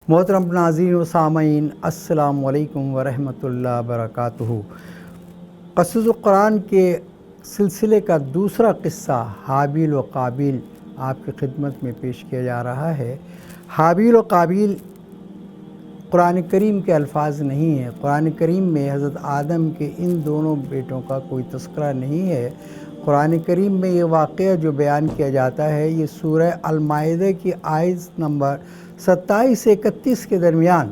محترم ناظرین و سامعین، السلام علیکم ورحمۃ اللہ وبرکاتہ۔ قصص القرآن کے سلسلے کا دوسرا قصہ حابیل و قابیل آپ کی خدمت میں پیش کیا جا رہا ہے۔ حابیل و قابیل قرآن کریم کے الفاظ نہیں ہیں۔ قرآن کریم میں حضرت آدم کے ان دونوں بیٹوں کا کوئی تذکرہ نہیں ہے۔ قرآن کریم میں یہ واقعہ جو بیان کیا جاتا ہے یہ سورہ المائدہ کی آیت نمبر 27 سے 31 کے درمیان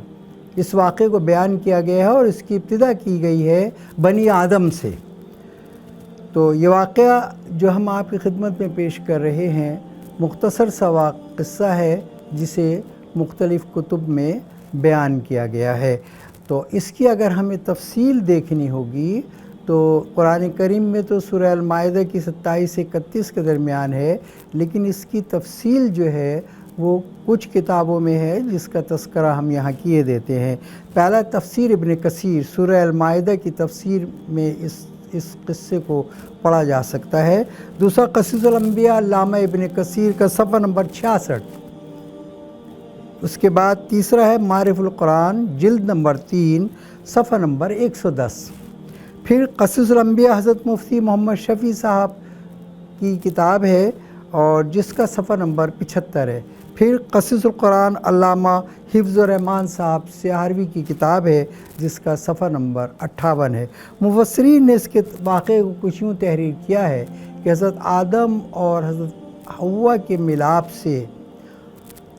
اس واقعے کو بیان کیا گیا ہے، اور اس کی ابتدا کی گئی ہے بنی آدم سے۔ تو یہ واقعہ جو ہم آپ کی خدمت میں پیش کر رہے ہیں مختصر سا قصہ ہے جسے مختلف کتب میں بیان کیا گیا ہے۔ تو اس کی اگر ہمیں تفصیل دیکھنی ہوگی تو قرآن کریم میں تو سورہ المائدہ کی 27 سے 31 کے درمیان ہے، لیکن اس کی تفصیل جو ہے وہ کچھ کتابوں میں ہے جس کا تذکرہ ہم یہاں کیے دیتے ہیں۔ پہلا تفسیر ابن کثیر، سورہ المائدہ کی تفسیر میں اس قصے کو پڑھا جا سکتا ہے۔ دوسرا قصص الانبیاء علامہ ابن کثیر کا صفحہ نمبر 66۔ اس کے بعد تیسرا ہے معارف القرآن جلد نمبر 3 صفحہ نمبر 110۔ پھر قصص الانبیاء حضرت مفتی محمد شفیع صاحب کی کتاب ہے اور جس کا صفحہ نمبر 75 ہے۔ پھر قصص القرآن علامہ حفظ الرحمان صاحب سیہروی کی کتاب ہے جس کا صفحہ نمبر 58 ہے۔ مفسرین نے اس کے واقعے کو کچھ یوں تحریر کیا ہے کہ حضرت آدم اور حضرت حوا کے ملاپ سے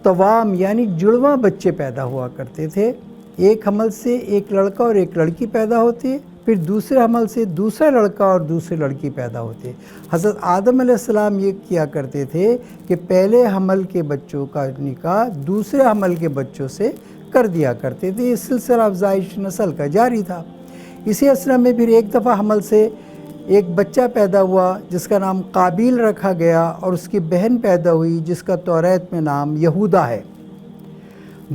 توام یعنی جڑواں بچے پیدا ہوا کرتے تھے۔ ایک حمل سے ایک لڑکا اور ایک لڑکی پیدا ہوتے، پھر دوسرے حمل سے دوسرا لڑکا اور دوسری لڑکی پیدا ہوتے۔ حضرت آدم علیہ السلام یہ کیا کرتے تھے کہ پہلے حمل کے بچوں کا نکاح دوسرے حمل کے بچوں سے کر دیا کرتے تھے۔ یہ سلسلہ افزائش نسل کا جاری تھا۔ اسی اسنا میں پھر ایک دفعہ حمل سے ایک بچہ پیدا ہوا جس کا نام قابیل رکھا گیا، اور اس کی بہن پیدا ہوئی جس کا توریت میں نام یہودا ہے۔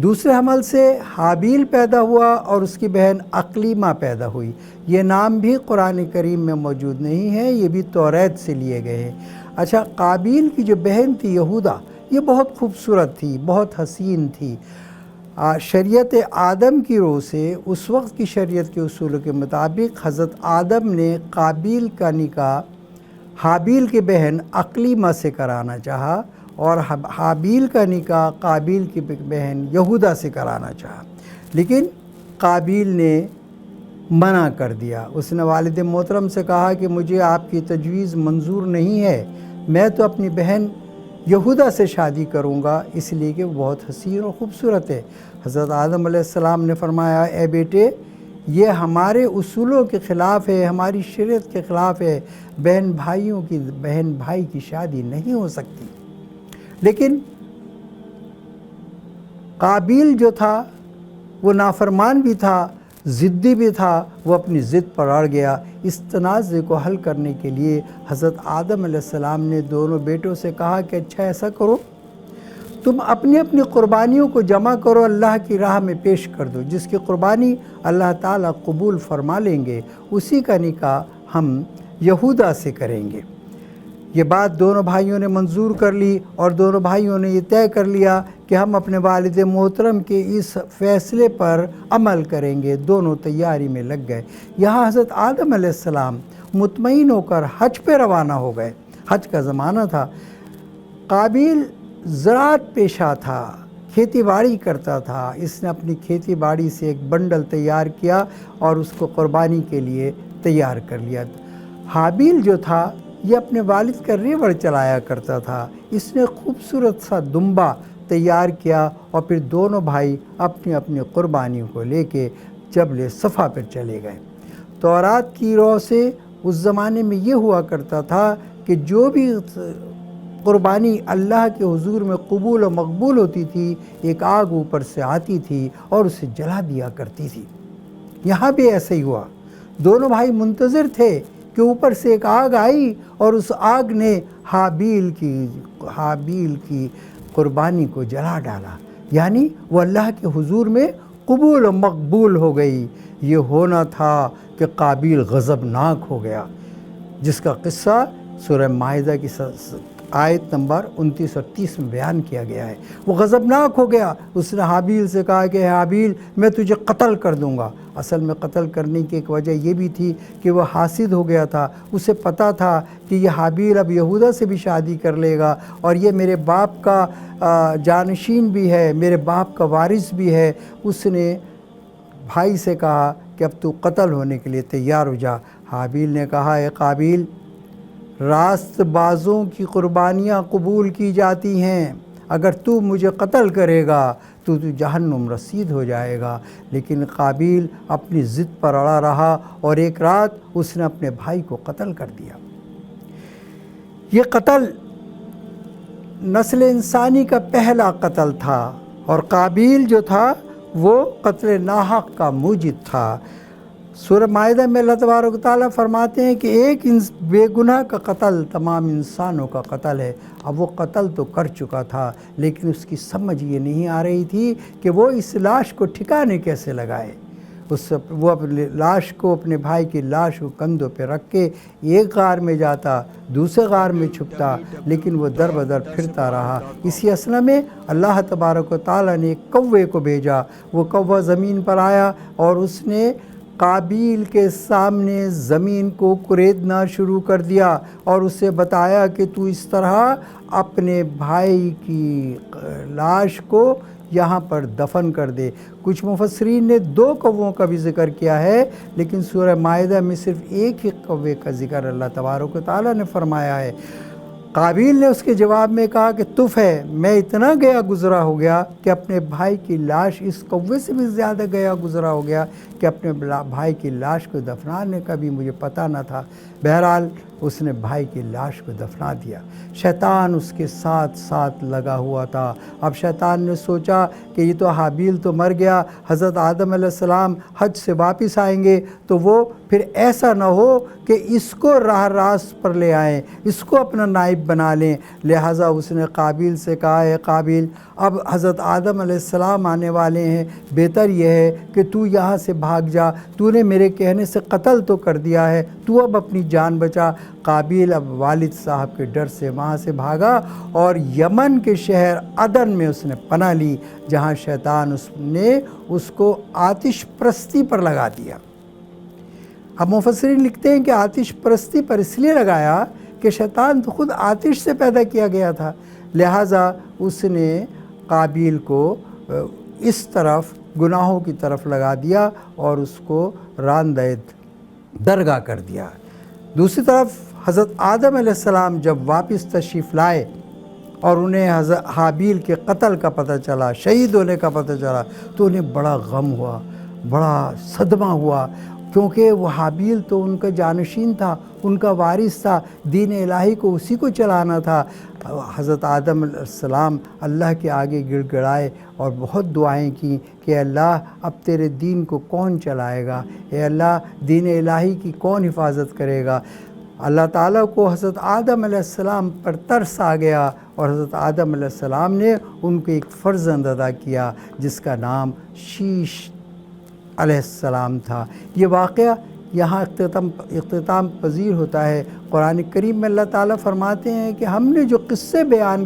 دوسرے حمل سے حابیل پیدا ہوا اور اس کی بہن اقلیمہ پیدا ہوئی۔ یہ نام بھی قرآن کریم میں موجود نہیں ہے، یہ بھی توریت سے لیے گئے ہیں۔ اچھا، قابیل کی جو بہن تھی یہودا، یہ بہت خوبصورت تھی، بہت حسین تھی۔ شریعت آدم کی روح سے اس وقت کی شریعت کے اصولوں کے مطابق حضرت آدم نے قابیل کا نکاح حابیل کی بہن اقلیمہ سے کرانا چاہا، اور حابیل کا نکاح قابیل کی بہن یہودا سے کرانا چاہا، لیکن قابیل نے منع کر دیا۔ اس نے والد محترم سے کہا کہ مجھے آپ کی تجویز منظور نہیں ہے، میں تو اپنی بہن یہودا سے شادی کروں گا، اس لیے کہ وہ بہت حسین اور خوبصورت ہے۔ حضرت آدم علیہ السلام نے فرمایا، اے بیٹے، یہ ہمارے اصولوں کے خلاف ہے، ہماری شریعت کے خلاف ہے، بہن بھائی کی شادی نہیں ہو سکتی۔ لیکن قابیل جو تھا وہ نافرمان بھی تھا، ضدی بھی تھا، وہ اپنی ضد پر اڑ گیا۔ اس تنازع کو حل کرنے کے لیے حضرت آدم علیہ السلام نے دونوں بیٹوں سے کہا کہ اچھا ایسا کرو، تم اپنی اپنی قربانیوں کو جمع کرو، اللہ کی راہ میں پیش کر دو، جس کی قربانی اللہ تعالیٰ قبول فرما لیں گے اسی کا نکاح ہم یہودا سے کریں گے۔ یہ بات دونوں بھائیوں نے منظور کر لی، اور دونوں بھائیوں نے یہ طے کر لیا کہ ہم اپنے والد محترم کے اس فیصلے پر عمل کریں گے۔ دونوں تیاری میں لگ گئے۔ یہاں حضرت آدم علیہ السلام مطمئن ہو کر حج پہ روانہ ہو گئے۔ حج کا زمانہ تھا۔ قابیل زراعت پیشہ تھا، کھیتی باڑی کرتا تھا۔ اس نے اپنی کھیتی باڑی سے ایک بنڈل تیار کیا اور اس کو قربانی کے لیے تیار کر لیا۔ حابیل جو تھا یہ اپنے والد کا ریوڑ چلایا کرتا تھا۔ اس نے خوبصورت سا دمبا تیار کیا، اور پھر دونوں بھائی اپنی اپنی قربانیوں کو لے کے جبل صفا پر چلے گئے۔ تورات کی روح سے اس زمانے میں یہ ہوا کرتا تھا کہ جو بھی قربانی اللہ کے حضور میں قبول و مقبول ہوتی تھی، ایک آگ اوپر سے آتی تھی اور اسے جلا دیا کرتی تھی۔ یہاں بھی ایسا ہی ہوا۔ دونوں بھائی منتظر تھے کہ اوپر سے ایک آگ آئی اور اس آگ نے حابیل کی قربانی کو جلا ڈالا، یعنی وہ اللہ کے حضور میں قبول و مقبول ہو گئی۔ یہ ہونا تھا کہ قابیل غضبناک ہو گیا، جس کا قصہ سورہ مائدہ کی آیت نمبر 29 اور 30 میں بیان کیا گیا ہے۔ وہ غضبناک ہو گیا، اس نے حابیل سے کہا کہ حابیل میں تجھے قتل کر دوں گا۔ اصل میں قتل کرنے کی ایک وجہ یہ بھی تھی کہ وہ حاسد ہو گیا تھا، اسے پتہ تھا کہ یہ حابیل اب یہودا سے بھی شادی کر لے گا اور یہ میرے باپ کا جانشین بھی ہے، میرے باپ کا وارث بھی ہے۔ اس نے بھائی سے کہا کہ اب تو قتل ہونے کے لیے تیار ہو جا۔ حابیل نے کہا اے قابیل، راست بازوں کی قربانیاں قبول کی جاتی ہیں، اگر تو مجھے قتل کرے گا تو جہنم رسید ہو جائے گا۔ لیکن قابیل اپنی ضد پر اڑا رہا اور ایک رات اس نے اپنے بھائی کو قتل کر دیا۔ یہ قتل نسل انسانی کا پہلا قتل تھا اور قابیل جو تھا وہ قتل ناحق کا موجب تھا۔ سورہ مائدہ میں اللہ تبارک و تعالیٰ فرماتے ہیں کہ ایک بے گناہ کا قتل تمام انسانوں کا قتل ہے۔ اب وہ قتل تو کر چکا تھا لیکن اس کی سمجھ یہ نہیں آ رہی تھی کہ وہ اس لاش کو ٹھکانے کیسے لگائے۔ وہ اپنے لاش کو، اپنے بھائی کی لاش کو کندھوں پہ رکھ کے ایک غار میں جاتا، دوسرے غار میں چھپتا، لیکن وہ در بدر پھرتا رہا۔ اسی اثنا میں اللہ تبارک و تعالیٰ نے ایک کوے کو بھیجا۔ وہ کوہ زمین پر آیا اور اس نے قابیل کے سامنے زمین کو کریدنا شروع کر دیا اور اسے بتایا کہ تو اس طرح اپنے بھائی کی لاش کو یہاں پر دفن کر دے۔ کچھ مفسرین نے 2 کووں کا بھی ذکر کیا ہے، لیکن سورہ مائدہ میں صرف ایک ہی کوے کا ذکر اللہ تبارک و تعالیٰ نے فرمایا ہے۔ قابیل نے اس کے جواب میں کہا کہ تف ہے، میں اتنا گیا گزرا ہو گیا کہ اپنے بھائی کی لاش اس کوے سے بھی زیادہ گیا گزرا ہو گیا کہ اپنے بھائی کی لاش کو دفنانے کا بھی مجھے پتہ نہ تھا۔ بہرحال اس نے بھائی کی لاش کو دفنا دیا۔ شیطان اس کے ساتھ ساتھ لگا ہوا تھا۔ اب شیطان نے سوچا کہ یہ تو حابیل تو مر گیا، حضرت آدم علیہ السلام حج سے واپس آئیں گے تو وہ پھر ایسا نہ ہو کہ اس کو راہ راست پر لے آئیں، اس کو اپنا نائب بنا لیں۔ لہٰذا اس نے قابیل سے کہا اے قابیل، اب حضرت آدم علیہ السلام آنے والے ہیں، بہتر یہ ہے کہ تو یہاں سے بھاگ جا، تو نے میرے کہنے سے قتل تو کر دیا ہے، تو اب اپنی جان بچا۔ قابیل اب والد صاحب کے ڈر سے وہاں سے بھاگا اور یمن کے شہر عدن میں اس نے پناہ لی، جہاں شیطان نے اس کو آتش پرستی پر لگا دیا۔ اب مفسرین لکھتے ہیں کہ آتش پرستی پر اس لیے لگایا کہ شیطان تو خود آتش سے پیدا کیا گیا تھا، لہٰذا اس نے قابیل کو اس طرف گناہوں کی طرف لگا دیا اور اس کو راندہ درگاہ کر دیا۔ دوسری طرف حضرت آدم علیہ السلام جب واپس تشریف لائے اور انہیں حضرت حابیل کے قتل کا پتہ چلا، شہید ہونے کا پتہ چلا، تو انہیں بڑا غم ہوا، بڑا صدمہ ہوا، کیونکہ وہ حابیل تو ان کا جانشین تھا، ان کا وارث تھا، دین الہی کو اسی کو چلانا تھا۔ حضرت آدم علیہ السلام اللہ کے آگے گڑ گڑائے اور بہت دعائیں کیں کہ اللہ اب تیرے دین کو کون چلائے گا، اے اللہ دین الہی کی کون حفاظت کرے گا۔ اللہ تعالیٰ کو حضرت آدم علیہ السلام پر ترس آ گیا اور حضرت آدم علیہ السلام نے ان کو ایک فرزند عطا کیا جس کا نام شیش علیہ السلام تھا۔ یہ واقعہ یہاں اختتام پذیر ہوتا ہے۔ قرآن کریم میں اللہ تعالیٰ فرماتے ہیں کہ ہم نے جو قصے بیان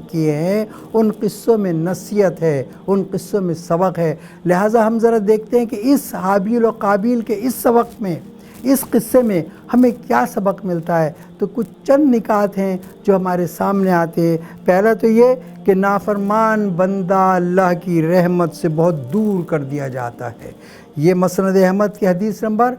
کیے ہیں ان قصوں میں نصیحت ہے، ان قصوں میں سبق ہے۔ لہٰذا ہم ذرا دیکھتے ہیں کہ اس حابیل و قابیل کے اس سبق میں، اس قصے میں ہمیں کیا سبق ملتا ہے۔ تو کچھ چند نکات ہیں جو ہمارے سامنے آتے ہیں۔ پہلا تو یہ کہ نافرمان بندہ اللہ کی رحمت سے بہت دور کر دیا جاتا ہے۔ یہ مسند احمد کی حدیث نمبر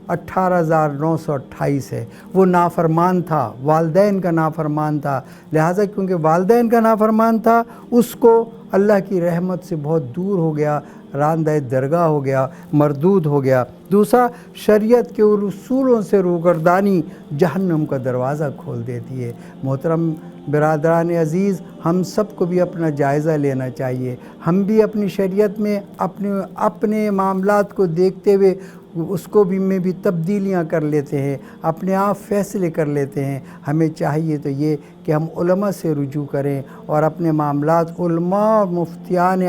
18928 ہے۔ وہ نافرمان تھا، والدین کا نافرمان تھا، لہٰذا کیونکہ والدین کا نافرمان تھا اس کو اللہ کی رحمت سے بہت دور ہو گیا، راندہ درگاہ ہو گیا، مردود ہو گیا۔ دوسرا، شریعت کے اصولوں سے روگردانی جہنم کا دروازہ کھول دیتی ہے۔ محترم برادران عزیز، ہم سب کو بھی اپنا جائزہ لینا چاہیے۔ ہم بھی اپنی شریعت میں اپنے معاملات کو دیکھتے ہوئے اس کو بھی تبدیلیاں کر لیتے ہیں، اپنے آپ فیصلے کر لیتے ہیں۔ ہمیں چاہیے تو یہ کہ ہم علماء سے رجوع کریں اور اپنے معاملات علماء اور مفتیان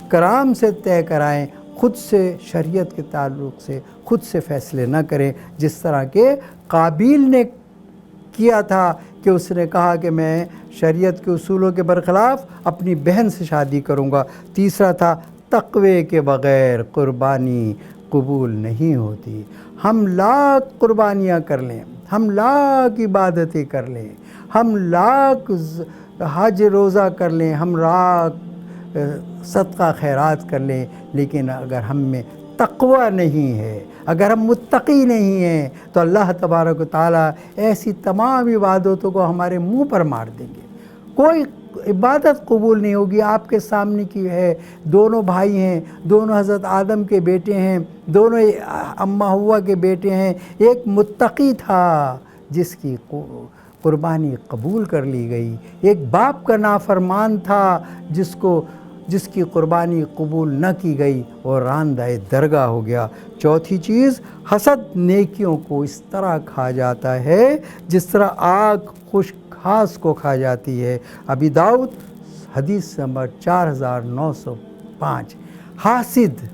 کرام سے طے کرائیں، خود سے شریعت کے تعلق سے خود سے فیصلے نہ کریں، جس طرح کہ قابیل نے کیا تھا کہ اس نے کہا کہ میں شریعت کے اصولوں کے برخلاف اپنی بہن سے شادی کروں گا۔ تیسرا تھا تقوی کے بغیر قربانی قبول نہیں ہوتی۔ ہم لاکھ قربانیاں کر لیں، ہم لاکھ عبادتیں کر لیں، ہم لاکھ حج روزہ کر لیں، ہم لاکھ صدقہ خیرات کر لیں، لیکن اگر ہم میں تقوی نہیں ہے، اگر ہم متقی نہیں ہیں، تو اللہ تبارک و تعالیٰ ایسی تمام عبادتوں کو ہمارے منہ پر مار دیں گے۔ کوئی عبادت قبول نہیں ہوگی۔ آپ کے سامنے کی ہے، دونوں بھائی ہیں، دونوں حضرت آدم کے بیٹے ہیں، دونوں اماں ہوا کے بیٹے ہیں۔ ایک متقی تھا جس کی قربانی قبول کر لی گئی، ایک باپ کا نافرمان تھا جس کی قربانی قبول نہ کی گئی اور راندہ درگاہ ہو گیا۔ چوتھی چیز، حسد نیکیوں کو اس طرح کھا جاتا ہے جس طرح آگ خشک گھاس کو کھا جاتی ہے۔ ابی داؤد حدیث نمبر 4905۔ حاسد،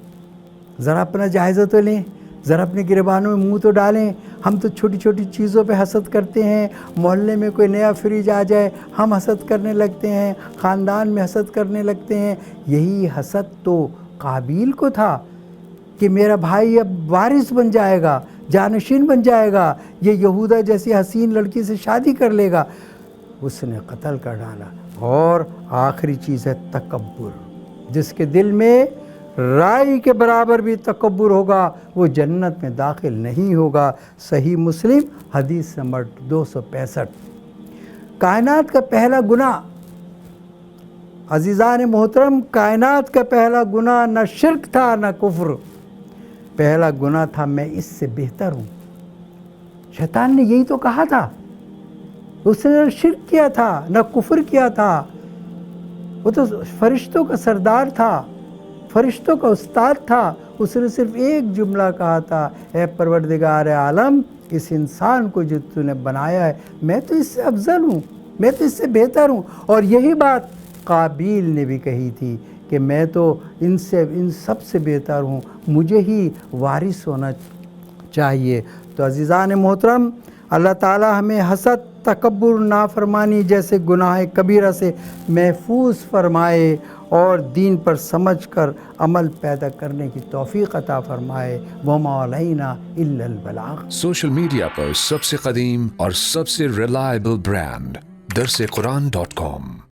ذرا اپنا جائزہ تو لیں، ذرا اپنے گریبانوں میں منہ تو ڈالیں۔ ہم تو چھوٹی چھوٹی چیزوں پہ حسد کرتے ہیں۔ محلے میں کوئی نیا فریج آ جائے ہم حسد کرنے لگتے ہیں، خاندان میں حسد کرنے لگتے ہیں۔ یہی حسد تو قابیل کو تھا کہ میرا بھائی اب وارث بن جائے گا، جانشین بن جائے گا، یہ یہودا جیسی حسین لڑکی سے شادی کر لے گا، اس نے قتل کر ڈالا۔ اور آخری چیز ہے تکبر۔ جس کے دل میں رائی کے برابر بھی تکبر ہوگا وہ جنت میں داخل نہیں ہوگا۔ صحیح مسلم حدیث نمبر 265۔ کائنات کا پہلا گناہ، عزیزان محترم، کائنات کا پہلا گناہ نہ شرک تھا نہ کفر، پہلا گناہ تھا میں اس سے بہتر ہوں۔ شیطان نے یہی تو کہا تھا۔ اس نے نہ شرک کیا تھا نہ کفر کیا تھا، وہ تو فرشتوں کا سردار تھا، فرشتوں کا استاد تھا۔ اس نے صرف ایک جملہ کہا تھا، اے پروردگار عالم، اس انسان کو جو تو نے بنایا ہے میں تو اس سے افضل ہوں، میں تو اس سے بہتر ہوں۔ اور یہی بات قابیل نے بھی کہی تھی کہ میں تو ان سب سے بہتر ہوں، مجھے ہی وارث ہونا چاہیے۔ تو عزیزان محترم، اللہ تعالی ہمیں حسد، تکبر، نافرمانی جیسے گناہ کبیرہ سے محفوظ فرمائے اور دین پر سمجھ کر عمل پیدا کرنے کی توفیق عطا فرمائے۔ وما علینا الا البلاغ۔ سوشل میڈیا پر سب سے قدیم اور سب سے ریلائبل برانڈ درسقرآن.com